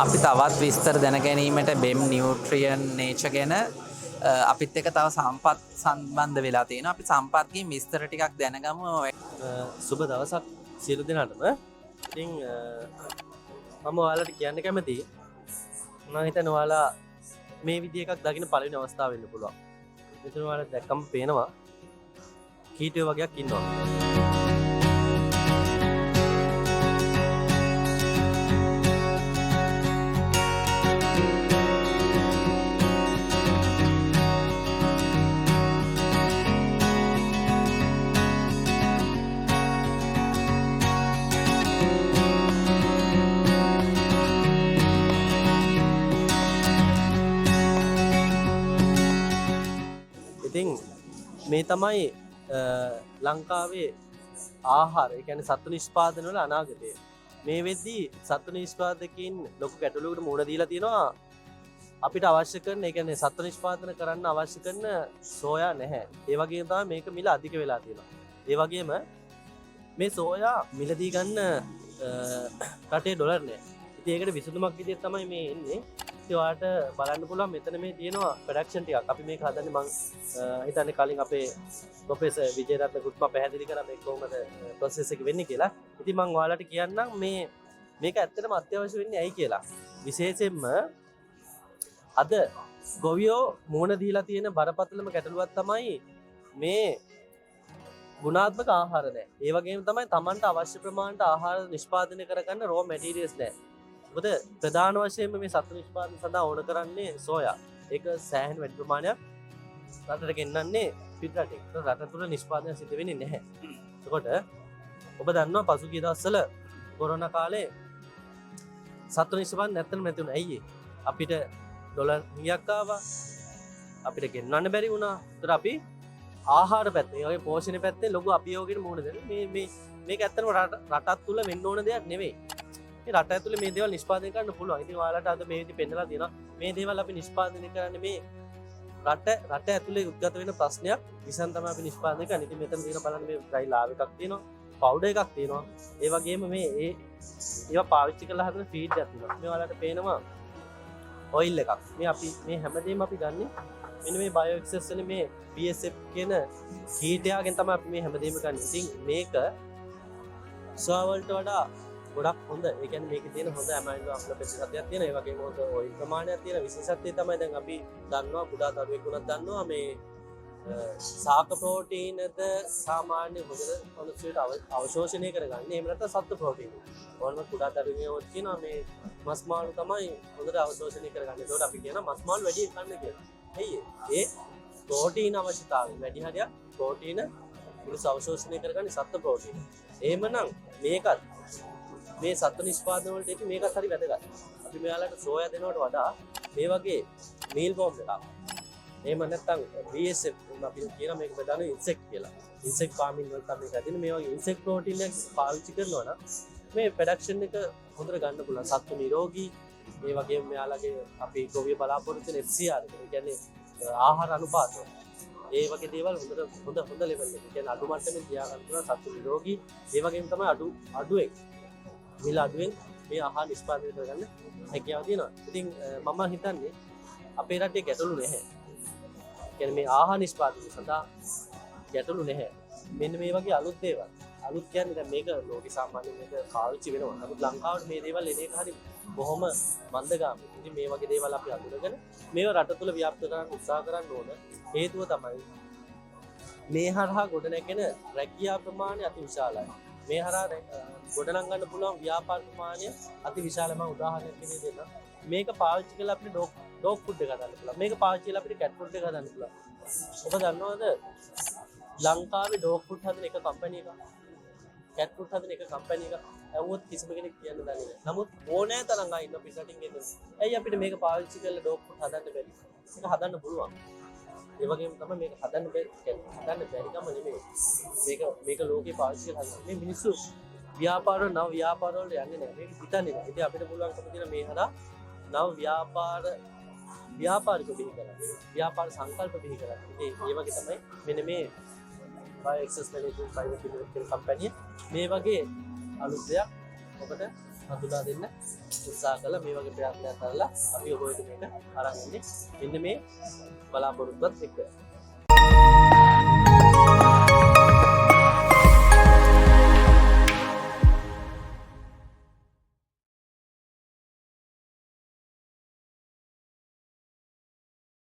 අපි තවත් විස්තර දැන ගැනීමට බෙම් නියුට්‍රියන් නේචර් ගැන අපිත් එක්ක තව සම්පත් සම්බන්ධ වෙලා තියෙනවා. අපි සම්පත්ගෙන් විස්තර ටිකක් දැනගමු. සුබ දවසක් සියලු දෙනාටම. ඉතින් මම ඔයාලට කියන්න කැමතියි. මම හිතන්නේ ඔයාලා මේ විදිහ එකක් දකින්න පළවෙනි අවස්ථාව වෙන්න පුළුවන්. මෙතන ඔයාලා දැක්කම පේනවා කීටයෝ වගේක් ඉන්නවා. ඉතින් මේ තමයි ලංකාවේ ආහාර, ඒ කියන්නේ සත්තු නිෂ්පාදන වල අනාගතය. මේ වෙද්දී සත්තු නිෂ්පාදකයින් ලොකු ගැටලුවකට මුහුණ දීලා තියෙනවා. අපිට අවශ්‍ය කරන, ඒ කියන්නේ සත්තු නිෂ්පාදනය කරන්න අවශ්‍ය කරන සෝයා නැහැ. ඒ වගේම තමයි මේක මිල අධික වෙලා තියෙනවා. ඒ වගේම මේ සෝයා මිලදී ගන්න රටේ ඩොලර් නැහැ. ඉතින් ඒකට විසඳුමක් විදිහට තමයි මේ එන්නේ. ඉතින් ඔයාලට බලන්න පුළුවන් මෙතන මේ තියෙනවා ප්‍රොඩක්ෂන් ටිකක්. අපි මේක හදන්නේ මං හිතන්නේ කලින් අපේ ප්‍රොෆෙසර් විජේරත්න ගුරුතුමා පැහැදිලි කරා මේක කොහොමද ප්‍රොසෙස් එක වෙන්නේ කියලා. ඉතින් මං ඔයාලට කියන්නම් මේක ඇත්තටම අත්‍යවශ්‍ය වෙන්නේ ඇයි කියලා. විශේෂයෙන්ම අද ගොවියෝ මුහුණ දීලා තියෙන බරපතලම ගැටලුවක් තමයි මේ ගුණාත්මක ආහාර නැහැ. ඒ වගේම තමයි Tamanට අවශ්‍ය ප්‍රමාණයට ආහාර නිෂ්පාදනය කරගන්න raw materials නැහැ. මොකද ප්‍රධාන වශයෙන්ම මේ සත්තු නිෂ්පාදනය සඳහා ඕන කරන්නේ සෝයා. ඒක සෑහෙන වැඩි ප්‍රමාණයක් රටට ගෙන්නන්නේ පිට රටේ. රට තුල නිෂ්පාදනය සිදු වෙන්නේ නැහැ. එතකොට ඔබ දන්නවා පසුගිය දවස්වල කොරෝනා කාලේ සත්තු නිෂ්පාදනය නැත්තම් නැති වුණා. ඇයි අපිට ඩොලර් 100ක් ආවා. අපිට ගෙන්නන්න බැරි වුණා. ඒතර අපි ආහාර පැත්තේ, ඒ වගේ පෝෂණ පැත්තේ ලොකු අභියෝගයකට මුහුණ දෙන්නේ. මේක ඇත්තටම රටත් තුල වෙන්න ඕන දෙයක් නෙවෙයි. මේ රට ඇතුලේ මේ දේවල් නිෂ්පාදනය කරන්න පුළුවන්. ඉතින් ඔයාලට අද මේ විදිහ පෙන්නලා තියෙනවා. මේ දේවල් අපි නිෂ්පාදනය කරන්නේ මේ රට ඇතුලේ උද්ගත වෙන ප්‍රශ්නයක් විසඳ තමයි අපි නිෂ්පාදනය කරන්නේ. ඉතින් මෙතන තියෙන බලන්න මේ ඩ්‍රයි ලාව් එකක් තියෙනවා. පවුඩර් එකක් තියෙනවා. ඒ වගේම ඒවා පාවිච්චි කරලා හදන ෆීඩ් එකක් තියෙනවා. මේ ඔයාලට පේනවා ඔයිල් එකක්. මේ අපි මේ හැමදේම අපි ගන්නේ මෙන්න මේ බයෝ එක්සස් වලින් මේ BSF කියන කීටයාගෙන් තමයි අපි මේ හැමදේම ගන්න. ඉතින් මේක සෝයා වලට වඩා ගොඩක් හොඳ. ඒ කියන්නේ මේකේ තියෙන හොඳ ඇමයිනෝ අම්ල ප්‍රතිශතයක් තියෙන. ඒ වගේම හොඳ ඔයිල් ප්‍රමාණයක් තියෙන. විශේෂත්වය තමයි දැන් අපි දන්නවා කුඩා දරුවෙක් වුණත් දන්නවා මේ සාක ප්‍රෝටීනද සාමාන්‍ය හොඳට අනුසයට අවශෝෂණය කරගන්නේ. එහෙම නැත්නම් සත්තු ප්‍රෝටීන. ඕනම කුඩා දරුවෙකුට කියනවා මේ මස් මාළු තමයි හොඳට අවශෝෂණය කරගන්නේ. ඒකට අපි කියනවා මස් මාළු වැඩි කන්න කියලා. ඇයි ඒ ප්‍රෝටීන අවශ්‍යතාවය වැඩි හරියක් ප්‍රෝටීන පුරුෂ අවශෝෂණය කරගන්නේ සත්තු ප්‍රෝටීන. එහෙමනම් මේකත් මේ සත්තු නිෂ්පාදන වලට ඉතින් මේකත් හරි වැදගත්. අපි මෙයාලට සෝයා දෙනවට වඩා මේ වගේ මීල් බෝම්බ් එකක්. එහෙම නැත්නම් BSF අපි කියන මේක බදාන ඉන්සෙක්ට් කියලා. ඉන්සෙක්ට් ෆාමින් වලට අපි හදින මේ වගේ ඉන්සෙක්ට් ප්‍රෝටීන් එක පාවිච්චි කරනවා නම් මේ ප්‍රොඩක්ෂන් එක හොඳට ගන්න පුළුවන්. සත්තු නිරෝගී. ඒ වගේම මෙයාලගේ අපි ගොවිය බලාපොරොත්තු වෙන FCR එක. ඒ කියන්නේ ආහාර අනුපාතය. ඒ වගේ දේවල් හොඳ ලෙවල් එකේ. කියන්නේ අඩු මට්ටමේ තියාගන්න පුළුවන් සත්තු නිරෝගී. ඒ වගේම තමයි අඩුවෙන් මිල අඩුවෙන් මේ ආහාර නිෂ්පාදනය කරගන්න හැකියාව තියෙනවා. ඉතින් මම හිතන්නේ අපේ රටේ ගැටලු නැහැ. කියන්නේ මේ ආහාර නිෂ්පාදනය සඳහා ගැටලු නැහැ. මෙන්න මේ වගේ අලුත් දේවල්. අලුත් කියන්නේ දැන් මේක ලෝකේ සාමාන්‍යයෙන් මේක පාවිච්චි වෙනවා. නමුත් ලංකාවට මේ දේවල් එන එක හරි බොහොම මන්දගාමී. ඉතින් මේ වගේ දේවල් අපි අඳුරගෙන මේව රට තුළ ව්‍යාප්ත කරන්න උත්සාහ කරන්න ඕන. හේතුව තමයි මේ හරහා ගොඩනැගෙන රැකියා ප්‍රමාණය අති විශාලයි. මේ හරහා ගොඩනගන්න පුළුවන් ව්‍යාපාර ප්‍රමාණය අති විශාලම උදාහරණයක් විදිහට දෙන්න. මේක පාවිච්චි කරලා අපිට ඩොග් ෆුඩ් එක හදන්න පුළුවන්. මේක පාවිච්චි කරලා අපිට කැට් ෆුඩ් එක හදන්න පුළුවන්. ඔබ දන්නවද ලංකාවේ ඩොග් ෆුඩ් හදන එක කම්පැනි එකක්, කැට් ෆුඩ් හදන එක කම්පැනි එකක් ඇහුවොත් කිසිම කෙනෙක් කියන්න දන්නේ නැහැ. නමුත් ඕනෑ තරම් අය ඉන්න පිටරටින් ගෙන්න. ඇයි අපිට මේක පාවිච්චි කරලා ඩොග් ෆුඩ් හදන්න බැරි? මේක හදන්න පුළුවන්. ඒ වගේම තමයි මේක හදන්න බැරි කම නෙමෙයි. මේක ලෝකේ පාවිච්චි කරලා හදන්න. මේ මිනිස්සු ව්‍යාපාර නව ව්‍යාපාර වලට යන්නේ නැහැ. මේක හිතන්නේ නැහැ. ඉතින් අපිට පුළුවන්කම තියෙන මේ හරහා නව ව්‍යාපාරික බිහි කරගන්න. ව්‍යාපාර සංකල්ප බිහි කරගන්න. ඉතින් ඒ වගේ තමයි මෙන්න මේ bio access management private limited කියන කම්පැනි මේ වගේ අලුත් දෙයක් ඔබට හඳුනා දෙන්න උත්සාහ කළා. මේ වගේ ප්‍රයත්නයක් කරලා අපි ඔබ වෙත මේක අරන් ඉන්නේ. මෙන්න මේ බලාපොරොත්තුවත් එක්ක.